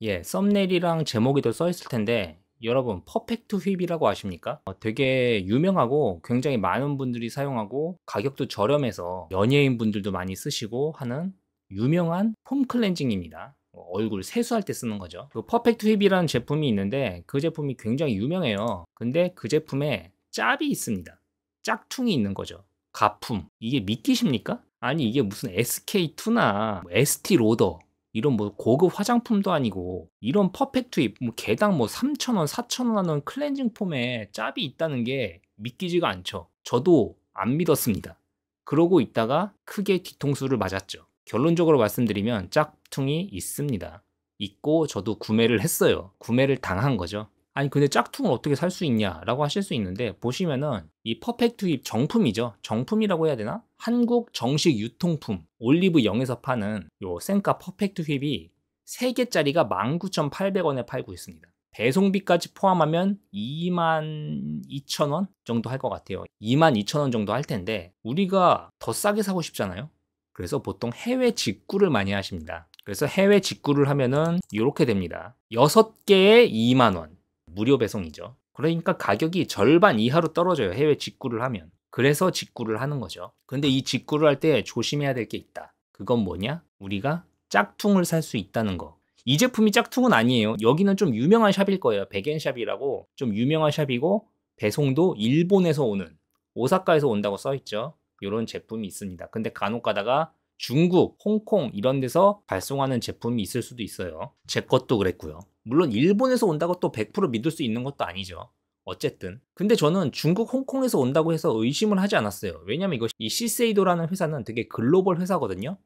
예, 썸네일이랑 제목에도 써 있을 텐데 여러분 퍼펙트 휩이라고 아십니까? 되게 유명하고 굉장히 많은 분들이 사용하고 가격도 저렴해서 연예인 분들도 많이 쓰시고 하는 유명한 폼 클렌징입니다. 얼굴 세수할 때 쓰는 거죠. 그 퍼펙트 휩이라는 제품이 있는데 그 제품이 굉장히 유명해요. 근데 그 제품에 짭이 있습니다. 짝퉁이 있는 거죠. 가품. 이게 믿기십니까? 아니 이게 무슨 SK2나 ST 로더 이런 뭐 고급 화장품도 아니고 이런 퍼펙트 뭐 개당 뭐 3,000원, 4,000원 하는 클렌징 폼에 짭이 있다는 게 믿기지가 않죠. 저도 안 믿었습니다. 그러고 있다가 크게 뒤통수를 맞았죠. 결론적으로 말씀드리면 짝퉁이 있습니다. 있고 저도 구매를 했어요. 구매를 당한 거죠. 아니 근데 짝퉁을 어떻게 살 수 있냐라고 하실 수 있는데 보시면은 이 퍼펙트 힙 정품이죠. 정품이라고 해야 되나? 한국 정식 유통품 올리브 영에서 파는 요 센카 퍼펙트 힙이 3개짜리가 19,800원에 팔고 있습니다. 배송비까지 포함하면 22,000원 정도 할 것 같아요. 22,000원 정도 할 텐데 우리가 더 싸게 사고 싶잖아요. 그래서 보통 해외 직구를 많이 하십니다. 그래서 해외 직구를 하면은 이렇게 됩니다. 6개에 2만 원. 무료 배송이죠. 그러니까 가격이 절반 이하로 떨어져요. 해외 직구를 하면. 그래서 직구를 하는 거죠. 근데 이 직구를 할 때 조심해야 될 게 있다. 그건 뭐냐? 우리가 짝퉁을 살 수 있다는 거. 이 제품이 짝퉁은 아니에요. 여기는 좀 유명한 샵일 거예요. 백엔샵이라고 좀 유명한 샵이고 배송도 일본에서 오는 오사카에서 온다고 써있죠. 이런 제품이 있습니다. 근데 간혹 가다가 중국, 홍콩 이런 데서 발송하는 제품이 있을 수도 있어요. 제 것도 그랬고요. 물론 일본에서 온다고 또 100% 믿을 수 있는 것도 아니죠. 어쨌든. 근데 저는 중국, 홍콩에서 온다고 해서 의심을 하지 않았어요. 왜냐면 이거 이 시세이도라는 회사는 되게 글로벌 회사거든요.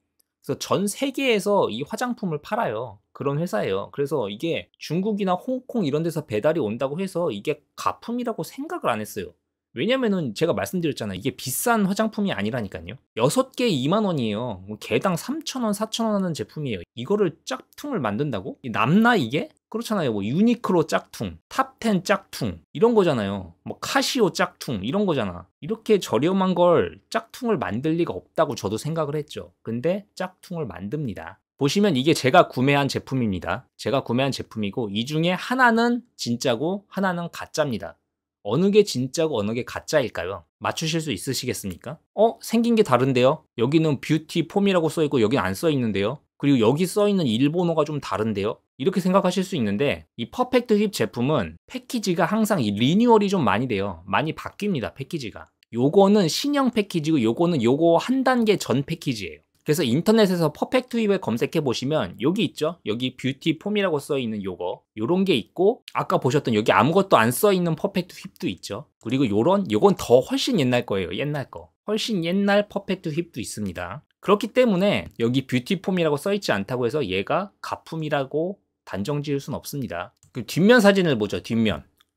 그래서 전 세계에서 이 화장품을 팔아요. 그런 회사예요. 그래서 이게 중국이나 홍콩 이런 데서 배달이 온다고 해서 이게 가품이라고 생각을 안 했어요. 왜냐면은 제가 말씀드렸잖아요. 이게 비싼 화장품이 아니라니까요. 6개 2만 원이에요. 뭐 개당 3,000원, 4,000원 하는 제품이에요. 이거를 짝퉁을 만든다고? 남나 이게? 그렇잖아요. 뭐 유니크로 짝퉁, 탑10 짝퉁 이런 거잖아요. 뭐 카시오 짝퉁 이런 거잖아. 이렇게 저렴한 걸 짝퉁을 만들 리가 없다고 저도 생각을 했죠. 근데 짝퉁을 만듭니다. 보시면 이게 제가 구매한 제품입니다. 제가 구매한 제품이고 이 중에 하나는 진짜고 하나는 가짜입니다. 어느 게 진짜고 어느 게 가짜일까요? 맞추실 수 있으시겠습니까? 생긴 게 다른데요? 여기는 뷰티 폼이라고 써있고 여긴 안 써있는데요? 그리고 여기 써있는 일본어가 좀 다른데요? 이렇게 생각하실 수 있는데 이 퍼펙트 힙 제품은 패키지가 항상 이 리뉴얼이 좀 많이 돼요. 많이 바뀝니다. 패키지가. 요거는 신형 패키지고 요거는 요거 한 단계 전 패키지예요. 그래서 인터넷에서 퍼펙트 힙을 검색해 보시면 여기 있죠. 여기 뷰티 폼이라고 써 있는 요거 요런 게 있고 아까 보셨던 여기 아무것도 안 써 있는 퍼펙트 힙도 있죠. 그리고 요건 더 훨씬 옛날 거예요. 옛날 거. 훨씬 옛날 퍼펙트 힙도 있습니다. 그렇기 때문에 여기 뷰티 폼이라고 써 있지 않다고 해서 얘가 가품이라고 단정 지을 수는 없습니다. 그 뒷면 사진을 보죠.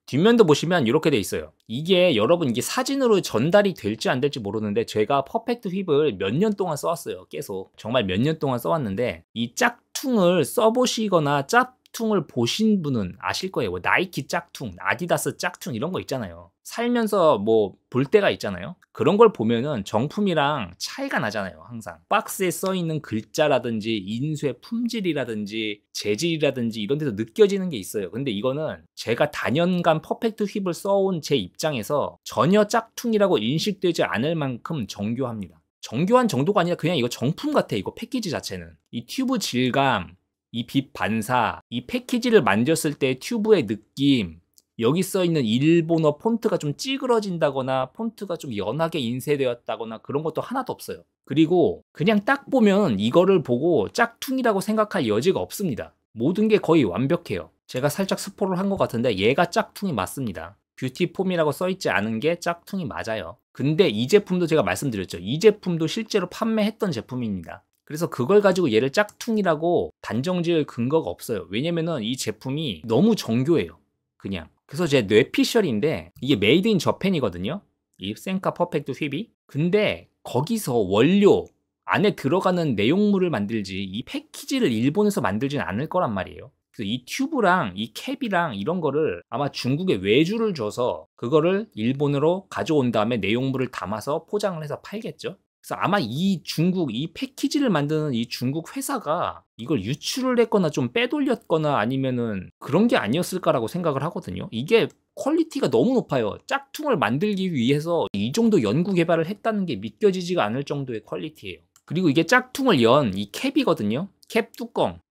뒷면도 보시면 이렇게 돼 있어요. 이게 여러분 이게 사진으로 전달이 될지 안 될지 모르는데 제가 퍼펙트 힙을 몇 년 동안 써왔어요. 계속 정말 몇 년 동안 써왔는데 이 짝퉁을 써보시거나 짝퉁을 보신 분은 아실 거예요. 뭐 나이키 짝퉁, 아디다스 짝퉁 이런 거 있잖아요. 살면서 뭐 볼 때가 있잖아요. 그런 걸 보면은 정품이랑 차이가 나잖아요. 항상 박스에 써 있는 글자라든지 인쇄 품질이라든지 재질이라든지 이런 데서 느껴지는 게 있어요. 근데 이거는 제가 다년간 퍼펙트 힙을 써온 제 입장에서 전혀 짝퉁이라고 인식되지 않을 만큼 정교합니다. 정교한 정도가 아니라 그냥 이거 정품 같아. 이거 패키지 자체는 이 튜브 질감, 이 빛 반사, 이 패키지를 만졌을 때 튜브의 느낌, 여기 써 있는 일본어 폰트가 좀 찌그러진다거나 폰트가 좀 연하게 인쇄되었다거나 그런 것도 하나도 없어요. 그리고 그냥 딱 보면 이거를 보고 짝퉁이라고 생각할 여지가 없습니다. 모든 게 거의 완벽해요. 제가 살짝 스포를 한 것 같은데 얘가 짝퉁이 맞습니다. 뷰티폼이라고 써있지 않은 게 짝퉁이 맞아요. 근데 이 제품도 제가 말씀드렸죠. 이 제품도 실제로 판매했던 제품입니다. 그래서 그걸 가지고 얘를 짝퉁이라고 단정지을 근거가 없어요. 왜냐면은 이 제품이 너무 정교해요. 그냥. 그래서 제 뇌피셜인데 이게 메이드 인 저펜이거든요. 이 센카 퍼펙트 휩이. 근데 거기서 원료 안에 들어가는 내용물을 만들지 이 패키지를 일본에서 만들진 않을 거란 말이에요. 그래서 이 튜브랑 이 캡이랑 이런 거를 아마 중국에 외주를 줘서 그거를 일본으로 가져온 다음에 내용물을 담아서 포장을 해서 팔겠죠. 그래서 아마 이 중국, 이 패키지를 만드는 이 중국 회사가 이걸 유출을 했거나 좀 빼돌렸거나 아니면은 그런 게 아니었을까라고 생각을 하거든요. 이게 퀄리티가 너무 높아요. 짝퉁을 만들기 위해서 이 정도 연구 개발을 했다는 게 믿겨지지가 않을 정도의 퀄리티예요. 그리고 이게 짝퉁을 연 이 캡이거든요. 캡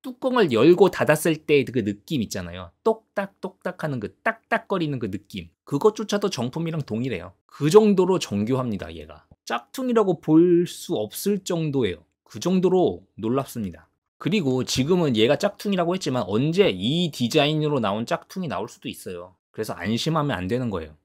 뚜껑을 열고 닫았을 때 그 느낌 있잖아요. 똑딱똑딱 하는 그 딱딱거리는 그 느낌. 그것조차도 정품이랑 동일해요. 그 정도로 정교합니다, 얘가. 짝퉁이라고 볼 수 없을 정도예요. 그 정도로 놀랍습니다. 그리고 지금은 얘가 짝퉁이라고 했지만 언제 이 디자인으로 나온 짝퉁이 나올 수도 있어요. 그래서 안심하면 안 되는 거예요.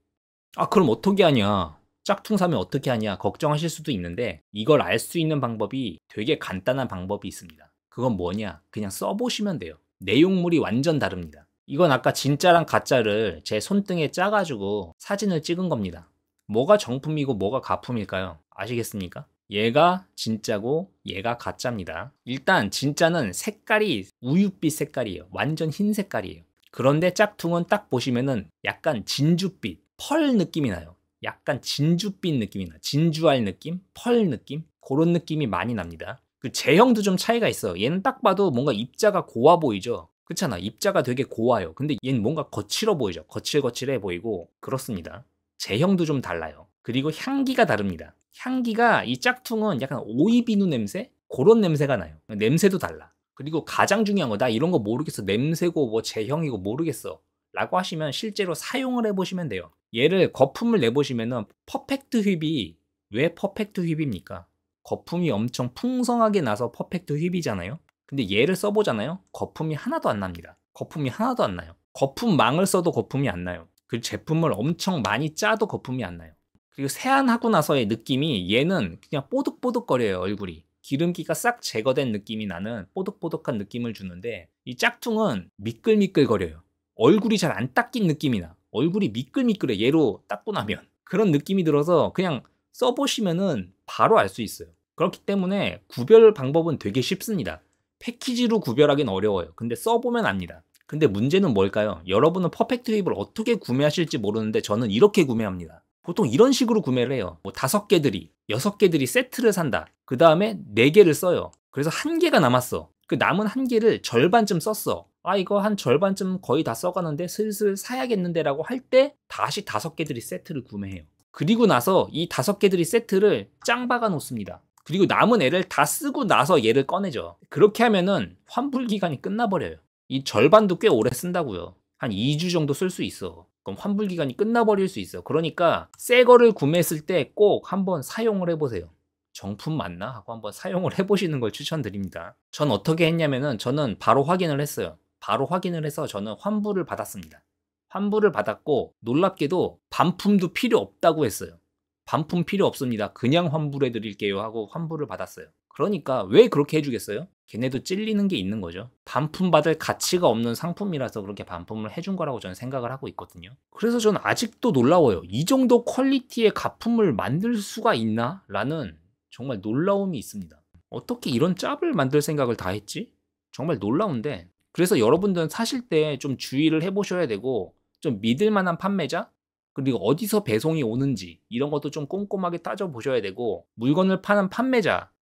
아, 그럼 어떻게 하냐? 짝퉁 사면 어떻게 하냐? 걱정하실 수도 있는데 이걸 알 수 있는 방법이 되게 간단한 방법이 있습니다. 그건 뭐냐? 그냥 써보시면 돼요. 내용물이 완전 다릅니다. 이건 아까 진짜랑 가짜를 제 손등에 짜가지고 사진을 찍은 겁니다. 뭐가 정품이고 뭐가 가품일까요? 아시겠습니까? 얘가 진짜고 얘가 가짜입니다. 일단 진짜는 색깔이 우윳빛 색깔이에요. 완전 흰 색깔이에요. 그런데 짝퉁은 딱 보시면은 약간 진주빛, 펄 느낌이 나요. 약간 진주빛 느낌이 나. 진주알 느낌? 펄 느낌? 그런 느낌이 많이 납니다. 그 제형도 좀 차이가 있어요. 얘는 딱 봐도 뭔가 입자가 고와 보이죠? 그렇잖아. 입자가 되게 고와요. 근데 얘는 뭔가 거칠어 보이죠? 거칠거칠해 보이고 그렇습니다. 제형도 좀 달라요. 그리고 향기가 다릅니다. 향기가 이 짝퉁은 약간 오이비누 냄새? 그런 냄새가 나요. 냄새도 달라. 그리고 가장 중요한 거, 나 이런 거 모르겠어. 냄새고 뭐 제형이고 모르겠어. 라고 하시면 실제로 사용을 해보시면 돼요. 얘를 거품을 내보시면은 퍼펙트 휩이 왜 퍼펙트 휩입니까? 거품이 엄청 풍성하게 나서 퍼펙트 휩이잖아요. 근데 얘를 써보잖아요. 거품이 하나도 안 납니다. 거품이 하나도 안 나요. 거품망을 써도 거품이 안 나요. 그 제품을 엄청 많이 짜도 거품이 안 나요. 그리고 세안하고 나서의 느낌이 얘는 그냥 뽀득뽀득거려요, 얼굴이. 기름기가 싹 제거된 느낌이 나는 뽀득뽀득한 느낌을 주는데 이 짝퉁은 미끌미끌거려요. 얼굴이 잘 안 닦인 느낌이 나. 얼굴이 미끌미끌해. 얘로 닦고 나면. 그런 느낌이 들어서 그냥 써보시면은 바로 알 수 있어요. 그렇기 때문에 구별 방법은 되게 쉽습니다. 패키지로 구별하기는 어려워요. 근데 써보면 압니다. 근데 문제는 뭘까요? 여러분은 퍼펙트 힙을 어떻게 구매하실지 모르는데 저는 이렇게 구매합니다. 보통 이런 식으로 구매를 해요. 뭐 5개들이, 6개들이 세트를 산다. 그 다음에 4개를 써요. 그래서 1개가 남았어. 그 남은 1개를 절반쯤 썼어. 아, 이거 한 절반쯤 거의 다 써가는데 슬슬 사야겠는데 라고 할 때 다시 5개들이 세트를 구매해요. 그리고 나서 이 5개들이 세트를 짱 박아 놓습니다. 그리고 남은 애를 다 쓰고 나서 얘를 꺼내죠. 그렇게 하면은 환불 기간이 끝나버려요. 이 절반도 꽤 오래 쓴다고요. 한 2주 정도 쓸 수 있어. 그럼 환불 기간이 끝나버릴 수 있어. 그러니까 새 거를 구매했을 때 꼭 한번 사용을 해보세요. 정품 맞나? 하고 한번 사용을 해보시는 걸 추천드립니다. 전 어떻게 했냐면은 저는 바로 확인을 했어요. 바로 확인을 해서 저는 환불을 받았습니다. 환불을 받았고 놀랍게도 반품도 필요 없다고 했어요. 반품 필요 없습니다. 그냥 환불해 드릴게요 하고 환불을 받았어요. 그러니까 왜 그렇게 해주겠어요? 걔네도 찔리는 게 있는 거죠. 반품받을 가치가 없는 상품이라서 그렇게 반품을 해준 거라고 저는 생각을 하고 있거든요. 그래서 저는 아직도 놀라워요. 이 정도 퀄리티의 가품을 만들 수가 있나? 라는 정말 놀라움이 있습니다. 어떻게 이런 짭을 만들 생각을 다 했지? 정말 놀라운데, 그래서 여러분들은 사실 때 좀 주의를 해보셔야 되고 좀 믿을 만한 판매자, 그리고 어디서 배송이 오는지 이런 것도 좀 꼼꼼하게 따져보셔야 되고, 물건을 파는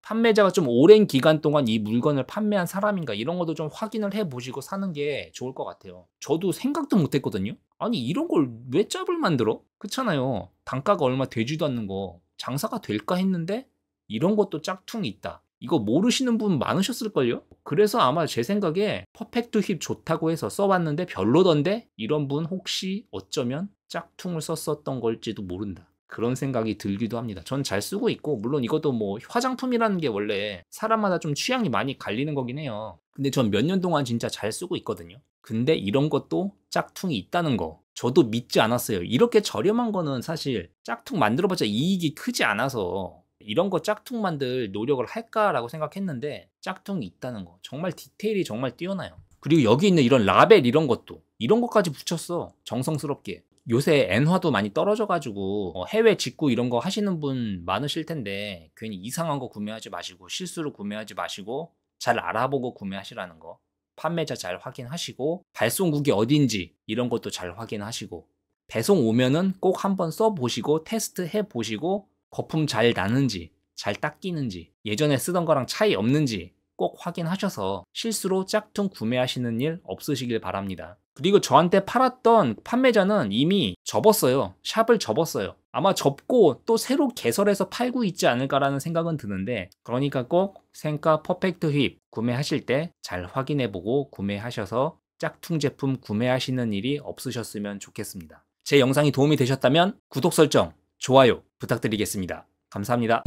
판매자가 좀 오랜 기간 동안 이 물건을 판매한 사람인가 이런 것도 좀 확인을 해보시고 사는 게 좋을 것 같아요. 저도 생각도 못했거든요. 아니 이런 걸 왜 짭을 만들어? 그렇잖아요. 단가가 얼마 되지도 않는 거 장사가 될까 했는데 이런 것도 짝퉁이 있다. 이거 모르시는 분 많으셨을걸요? 그래서 아마 제 생각에 퍼펙트 힙 좋다고 해서 써봤는데 별로던데? 이런 분 혹시 어쩌면 짝퉁을 썼었던 걸지도 모른다. 그런 생각이 들기도 합니다. 전 잘 쓰고 있고, 물론 이것도 뭐 화장품이라는 게 원래 사람마다 좀 취향이 많이 갈리는 거긴 해요. 근데 전 몇 년 동안 진짜 잘 쓰고 있거든요. 근데 이런 것도 짝퉁이 있다는 거 저도 믿지 않았어요. 이렇게 저렴한 거는 사실 짝퉁 만들어봤자 이익이 크지 않아서 이런 거 짝퉁 만들 노력을 할까라고 생각했는데 짝퉁이 있다는 거 정말 디테일이 정말 뛰어나요. 그리고 여기 있는 이런 라벨 이런 것까지 붙였어. 정성스럽게. 요새 엔화도 많이 떨어져가지고 해외 직구 이런 거 하시는 분 많으실 텐데 괜히 이상한 거 구매하지 마시고 실수로 구매하지 마시고 잘 알아보고 구매하시라는 거. 판매자 잘 확인하시고 발송국이 어딘지 이런 것도 잘 확인하시고 배송 오면은 꼭 한번 써보시고 테스트 해보시고 거품 잘 나는지 잘 닦이는지, 예전에 쓰던 거랑 차이 없는지 꼭 확인하셔서 실수로 짝퉁 구매하시는 일 없으시길 바랍니다. 그리고 저한테 팔았던 판매자는 이미 접었어요. 샵을 접었어요. 아마 접고 또 새로 개설해서 팔고 있지 않을까라는 생각은 드는데, 그러니까 꼭 생카 퍼펙트 휩 구매하실 때 잘 확인해보고 구매하셔서 짝퉁 제품 구매하시는 일이 없으셨으면 좋겠습니다. 제 영상이 도움이 되셨다면 구독 설정, 좋아요 부탁드리겠습니다. 감사합니다.